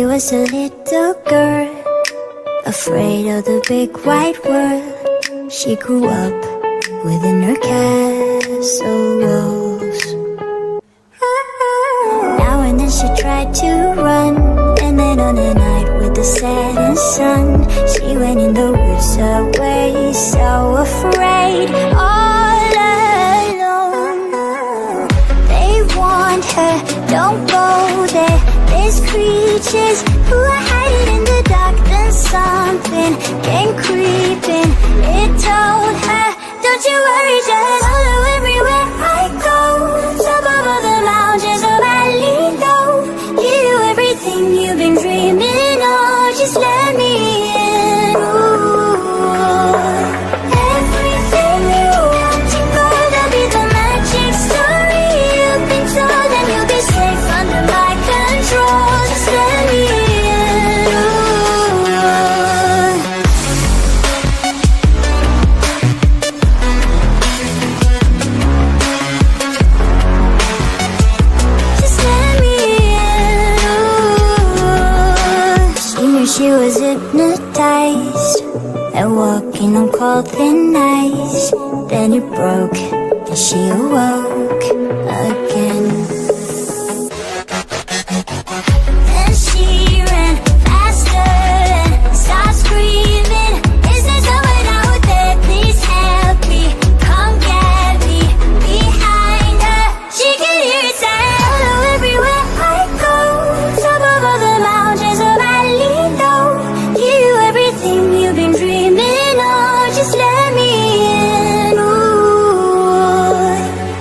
was a little girl, afraid of the big white world. She grew up within her castle walls. Now and then she tried to run, and then on a night with the setting sun, she went in the woods away, so afraid, all alone. They warned her, don't go there, there's creatures who are hiding in the dark. Then something came creeping, it told her, don't you worry, just follow everywhere I go. Top of all the mountains of valley low, give you everything you've been dreaming of, just let me in. Ooh. Everything you want to go, that'll be the magic story you've been told, and you'll be safe under my control, just let me in. She was hypnotized and walking on cold thin ice. Then it broke and she awoke again. Then she ran faster and started screaming, is there someone out there? Please help me, come get me. Behind her, she could hear it say, follow everywhere I go. Top of all the mountains of valley, you've been dreaming of, just let me in. Ooh.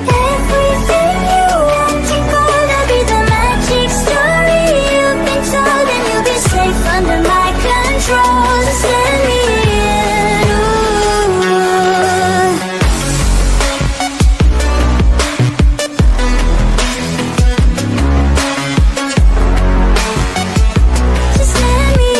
Everything you want to go, that'll be the magic story you've been told, and you'll be safe under my control, just let me in. Ooh. Just let me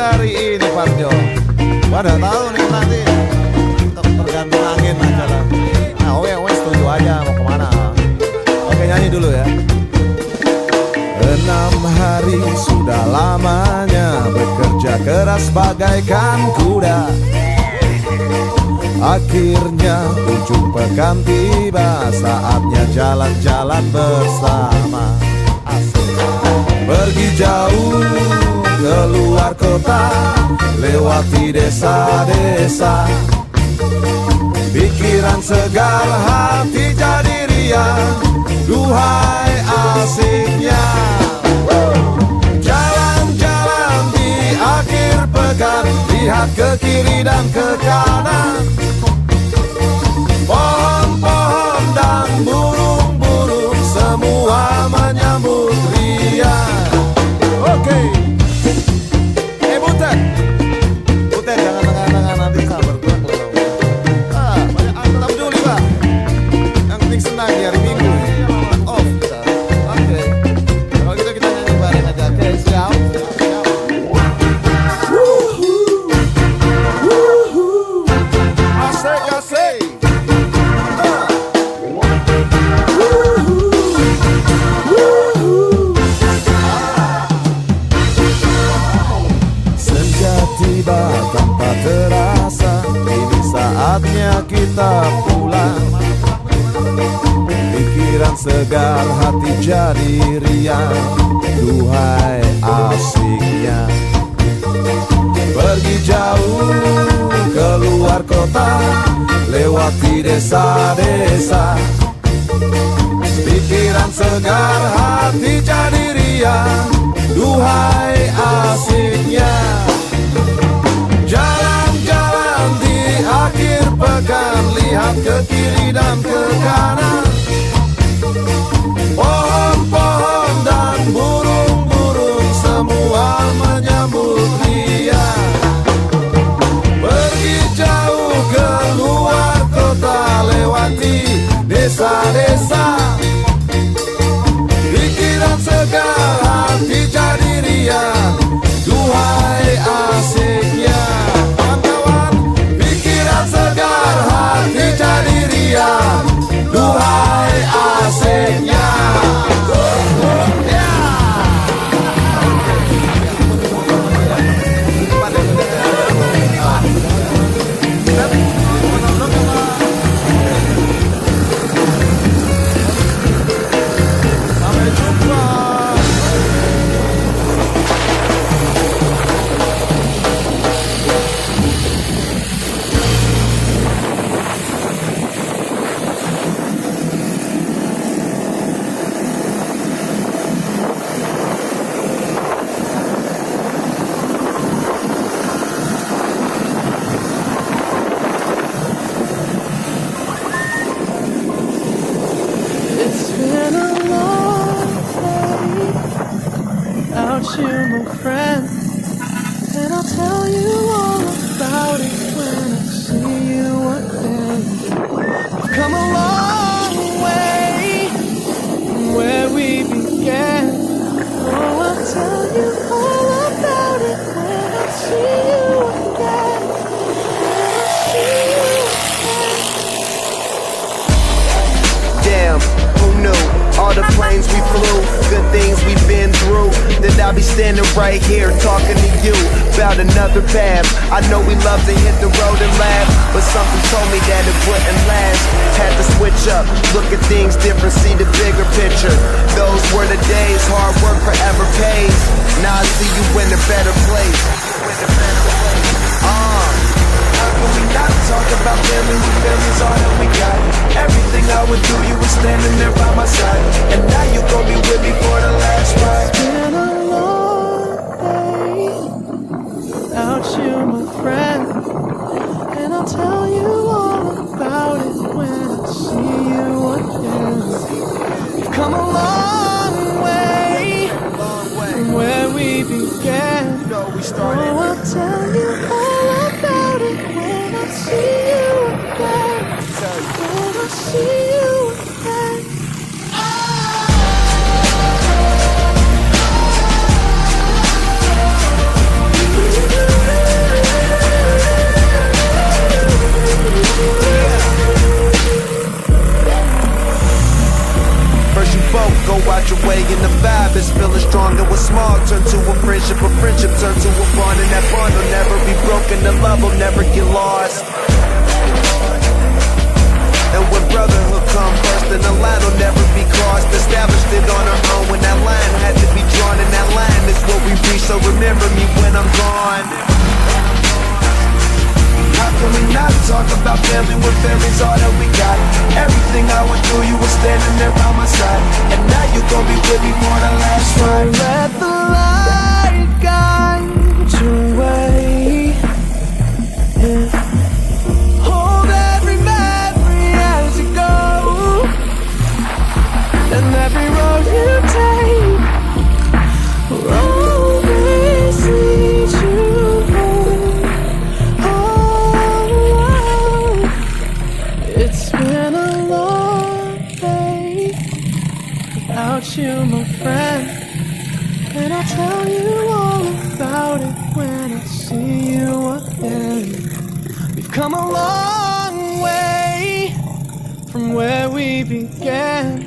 hari ini Parjo. Wadah tahu nih nanti tergantung angin aja lah. Nah, oke setuju aja mau kemana. Oke, nyanyi dulu ya. 6 hari sudah lamanya bekerja keras bagaikan kuda. Akhirnya ujung pekan tiba, saatnya jalan-jalan bersama. Pergi jauh keluar kota, lewati desa-desa. Pikiran segar, hati jadi riang, duhai asiknya. Jalan-jalan di akhir pekan, lihat ke kiri dan ke kanan. Pohon-pohon dan burung-burung semua menyambut riang. Oke. Butet jangan tengah-tengah, nanti sabar gue belum. Banyak tapi dulu Pak. Yang penting senang di hari Minggu. Off kita. Oke. Kalau gitu kita nyanyi bareng aja. Oke, siap. Asik. saatnya kita pulang. Pikiran segar, hati jadi riang. Duhai asiknya pergi jauh keluar kota, lewati desa-desa. Pikiran segar, hati jadi riang. Duhai asiknya jalan-jalan di akhir pekan, lihat ke kiri dan ke kanan. Pohon-pohon dan burung-burung semua menyambut dia. Pergi jauh keluar kota, lewati desa-desa. Pikiran segar, hati jadi riang. Duhai asiknya kawan-kawan. Pikiran segar, hati jadi riang. Duhai asiknya. Sampai jumpa. It's been a long day without you, my friend, and I'll tell you all about it when I see you again. We've come a long way from where we began. Oh, I'll tell you all about it when I see you again. When I see you again. Damn, who knew? All the planes we flew, good things we've been through. That I'll be standing right here talking to you about another path. I know we love to hit the road and laugh, but something told me that it wouldn't last. Had to switch up, look at things different, see the bigger picture. Those were the days, hard work forever pays. Now I see you in a better place. How can we not talk about family when family's all that we got? Everything I would do, you were standing there by my side. And now you gon' be with me for the last ride. It's been a long day without you, my friend, and I'll tell you all about it when I see you again. We've come a long way from where we began. Oh, I'll tell you all about it when I see you again. When I see you again. First you both go out your way and the vibe is feeling stronger. What's small turn to a friendship turn to a bond, and that bond will never be broken. The love will never get lost. And when brotherhood come first, then the line will never be crossed. Established it on our own when that line had to be drawn, and that line is what we reach. So remember me when I'm gone. How can we not talk about family when family's all that we got? Everything I went through, you were standing there by my side. And now you gon' be with me for the last ride. Let the light guide your way. Yeah. Hold every memory as you go, and every road you take will always lead you home. Oh, it's been a long day without you, my friend, and I'll tell you all about it when I see you again. We've come a long way from where we began.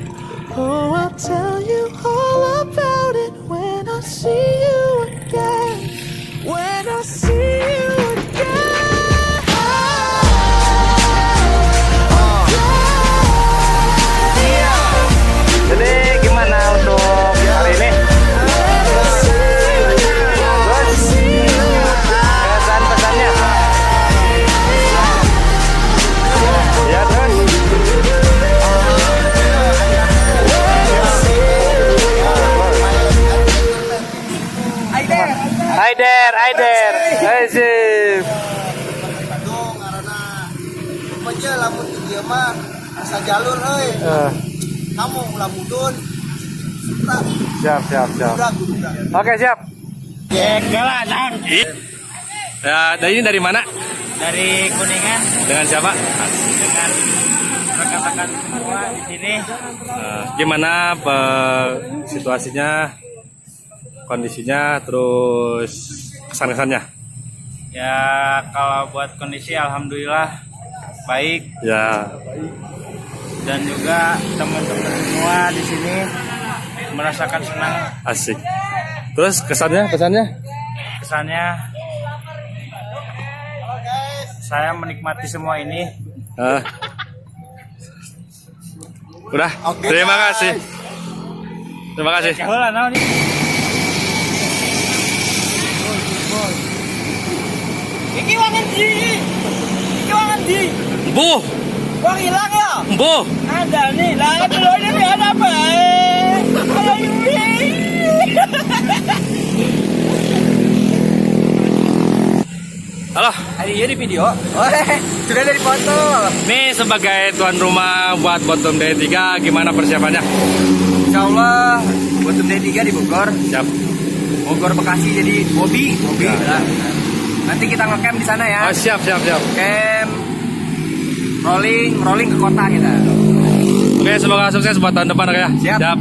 Oh, I'll tell you all about it when I see you again. When I see you again. ya lamun dia mah asa jalur euy. Kamu ulah mudun. Siap. Oke, siap. Ya, ini dari mana? Dari Kuningan Dengan siapa? dengan rekan-rekan semua di sini. Gimana situasinya, kondisinya, terus kesan-kesannya? Ya kalau buat kondisi alhamdulillah baik Ya, dan juga teman-teman semua di sini merasakan senang. asik. Terus kesannya? Kesannya saya menikmati semua ini. Udah. Oke, Terima guys. kasih. Terima kasih. Heula naon nih? Iki wangan di. Bu, Wang hilang ya? Bu. Ada nih. Lah dulu ini ada apa? Halo Yuri. Halo. Hari ini di video. Sudah dari foto. Nih sebagai tuan rumah buat botumday 3, gimana persiapannya? Insya Allah botumday 3 di Bogor. Siap. Bogor Bekasi jadi Bobby. Nah, nanti kita ngecamp di sana ya. Oh, siap. Camp rolling ke kota kita. Oke, semoga sukses buat tahun depan ya. Siap.